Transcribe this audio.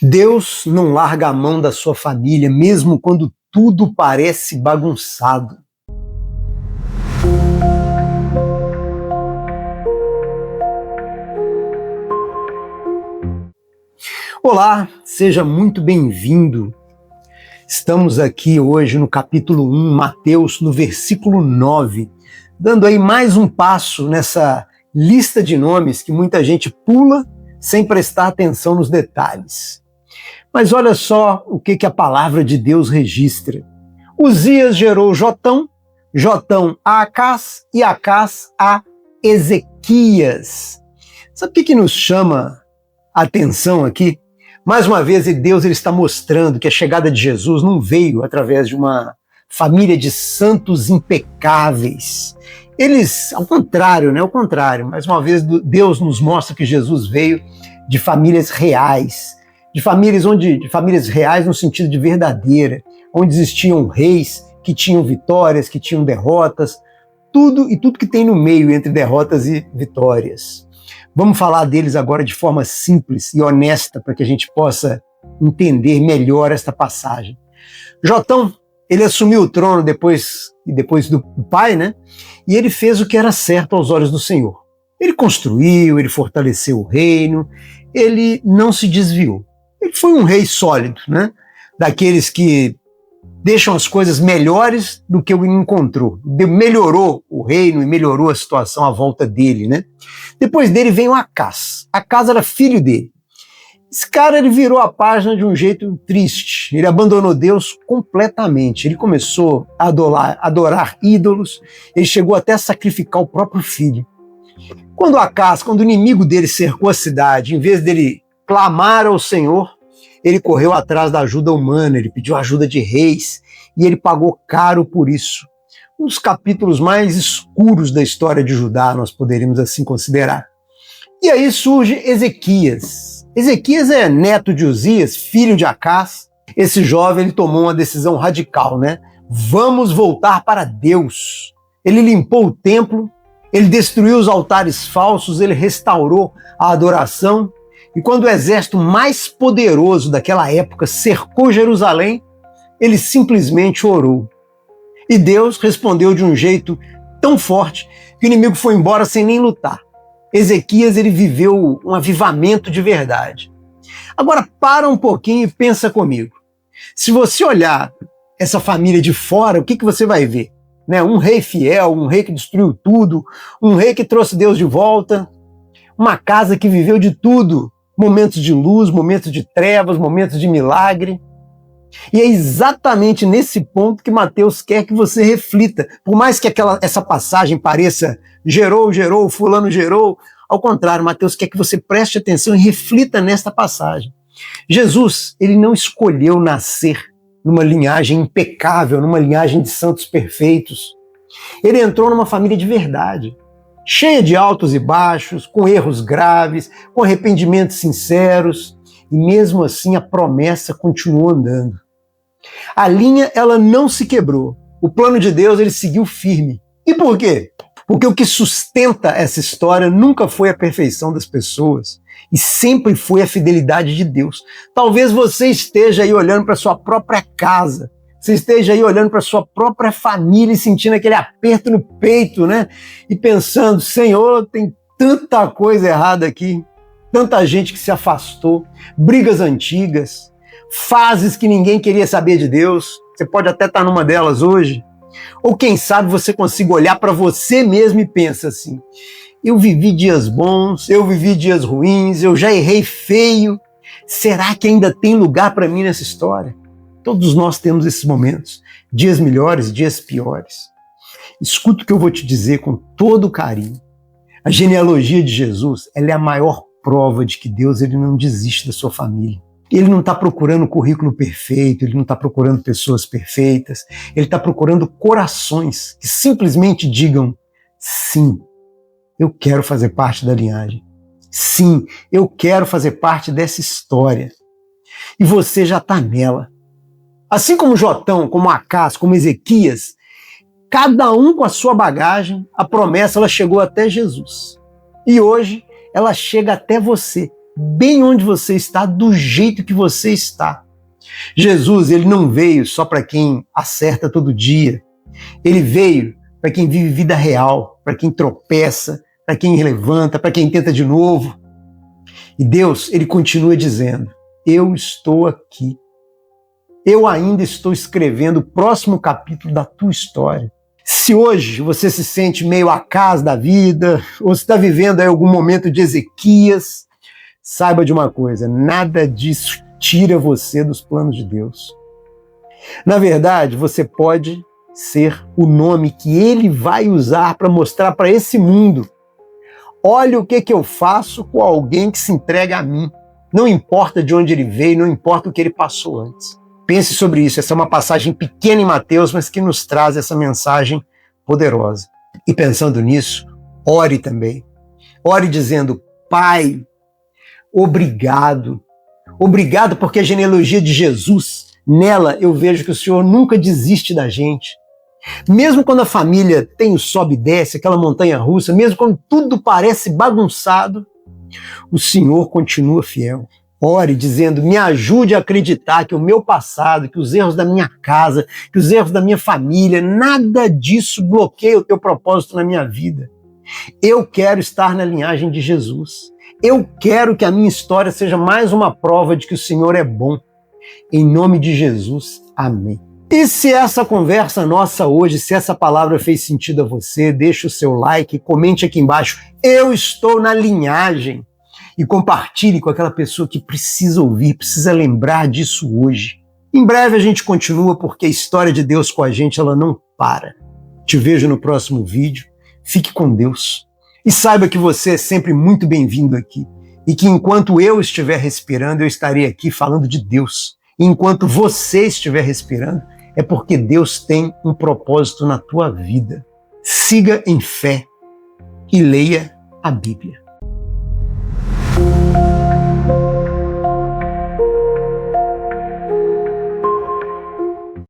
Deus não larga a mão da sua família, mesmo quando tudo parece bagunçado. Olá, seja muito bem-vindo. Estamos aqui hoje no capítulo 1, Mateus, no versículo 9, dando aí mais um passo nessa lista de nomes que muita gente pula sem prestar atenção nos detalhes. Mas olha só o que a palavra de Deus registra. Uzias gerou Jotão, Jotão a Acás e Acás a Ezequias. Sabe o que nos chama a atenção aqui? Mais uma vez, Deus está mostrando que a chegada de Jesus não veio através de uma família de santos impecáveis. Eles, ao contrário, mais uma vez Deus nos mostra que Jesus veio de famílias reais, de famílias reais no sentido de verdadeira, onde existiam reis que tinham vitórias, que tinham derrotas, tudo que tem no meio entre derrotas e vitórias. Vamos falar deles agora de forma simples e honesta para que a gente possa entender melhor esta passagem. Jotão, ele assumiu o trono depois do pai, né? E ele fez o que era certo aos olhos do Senhor. Ele construiu, ele fortaleceu o reino, ele não se desviou. Ele foi um rei sólido, né? Daqueles que deixam as coisas melhores do que ele encontrou. Melhorou o reino e melhorou a situação à volta dele, né? Depois dele vem o Acás. Acás era filho dele. Esse cara, ele virou a página de um jeito triste. Ele abandonou Deus completamente. Ele começou a adorar ídolos. Ele chegou até a sacrificar o próprio filho. Quando o inimigo dele cercou a cidade, em vez dele clamar ao Senhor, ele correu atrás da ajuda humana, ele pediu ajuda de reis e ele pagou caro por isso. Um dos capítulos mais escuros da história de Judá, nós poderíamos assim considerar. E aí surge Ezequias. Ezequias é neto de Uzias, filho de Acás. Esse jovem, ele tomou uma decisão radical, né? Vamos voltar para Deus. Ele limpou o templo, ele destruiu os altares falsos, ele restaurou a adoração. E quando o exército mais poderoso daquela época cercou Jerusalém, ele simplesmente orou. E Deus respondeu de um jeito tão forte que o inimigo foi embora sem nem lutar. Ezequias, ele viveu um avivamento de verdade. Agora para um pouquinho e pensa comigo. Se você olhar essa família de fora, o que você vai ver? Né? Um rei fiel, um rei que destruiu tudo, um rei que trouxe Deus de volta, uma casa que viveu de tudo. Momentos de luz, momentos de trevas, momentos de milagre. E é exatamente nesse ponto que Mateus quer que você reflita. Por mais que essa passagem pareça gerou, fulano gerou, ao contrário, Mateus quer que você preste atenção e reflita nesta passagem. Jesus, ele não escolheu nascer numa linhagem impecável, numa linhagem de santos perfeitos. Ele entrou numa família de verdade, cheia de altos e baixos, com erros graves, com arrependimentos sinceros, e mesmo assim a promessa continuou andando. A linha, ela não se quebrou. O plano de Deus, ele seguiu firme. E por quê? Porque o que sustenta essa história nunca foi a perfeição das pessoas, e sempre foi a fidelidade de Deus. Talvez você esteja aí olhando para sua própria casa, você esteja aí olhando para sua própria família e sentindo aquele aperto no peito, né? E pensando, Senhor, tem tanta coisa errada aqui, tanta gente que se afastou, brigas antigas, fases que ninguém queria saber de Deus. Você pode até estar numa delas hoje. Ou quem sabe você consiga olhar para você mesmo e pensa assim, eu vivi dias bons, eu vivi dias ruins, eu já errei feio. Será que ainda tem lugar para mim nessa história? Todos nós temos esses momentos, dias melhores, dias piores. Escuta o que eu vou te dizer com todo carinho. A genealogia de Jesus, ela é a maior prova de que Deus, ele não desiste da sua família. Ele não está procurando um currículo perfeito, ele não está procurando pessoas perfeitas, ele está procurando corações que simplesmente digam, sim, eu quero fazer parte da linhagem. Sim, eu quero fazer parte dessa história. E você já está nela. Assim como Jotão, como Acás, como Ezequias, cada um com a sua bagagem, a promessa ela chegou até Jesus. E hoje ela chega até você, bem onde você está, do jeito que você está. Jesus, ele não veio só para quem acerta todo dia. Ele veio para quem vive vida real, para quem tropeça, para quem levanta, para quem tenta de novo. E Deus, ele continua dizendo: eu estou aqui. Eu ainda estou escrevendo o próximo capítulo da tua história. Se hoje você se sente meio acaso da vida, ou se está vivendo aí algum momento de Ezequias, saiba de uma coisa: nada disso tira você dos planos de Deus. Na verdade, você pode ser o nome que Ele vai usar para mostrar para esse mundo: olha o que eu faço com alguém que se entrega a mim. Não importa de onde ele veio, não importa o que ele passou antes. Pense sobre isso. Essa é uma passagem pequena em Mateus, mas que nos traz essa mensagem poderosa. E pensando nisso, ore também. Ore dizendo: Pai, obrigado. Obrigado porque a genealogia de Jesus, nela eu vejo que o Senhor nunca desiste da gente. Mesmo quando a família tem o sobe e desce, aquela montanha russa, mesmo quando tudo parece bagunçado, o Senhor continua fiel. Ore dizendo: me ajude a acreditar que o meu passado, que os erros da minha casa, que os erros da minha família, nada disso bloqueia o teu propósito na minha vida. Eu quero estar na linhagem de Jesus. Eu quero que a minha história seja mais uma prova de que o Senhor é bom. Em nome de Jesus, amém. E se essa conversa nossa hoje, se essa palavra fez sentido a você, deixe o seu like, comente aqui embaixo: eu estou na linhagem. E compartilhe com aquela pessoa que precisa ouvir, precisa lembrar disso hoje. Em breve a gente continua, porque a história de Deus com a gente, ela não para. Te vejo no próximo vídeo. Fique com Deus. E saiba que você é sempre muito bem-vindo aqui. E que enquanto eu estiver respirando, eu estarei aqui falando de Deus. E enquanto você estiver respirando, é porque Deus tem um propósito na tua vida. Siga em fé e leia a Bíblia.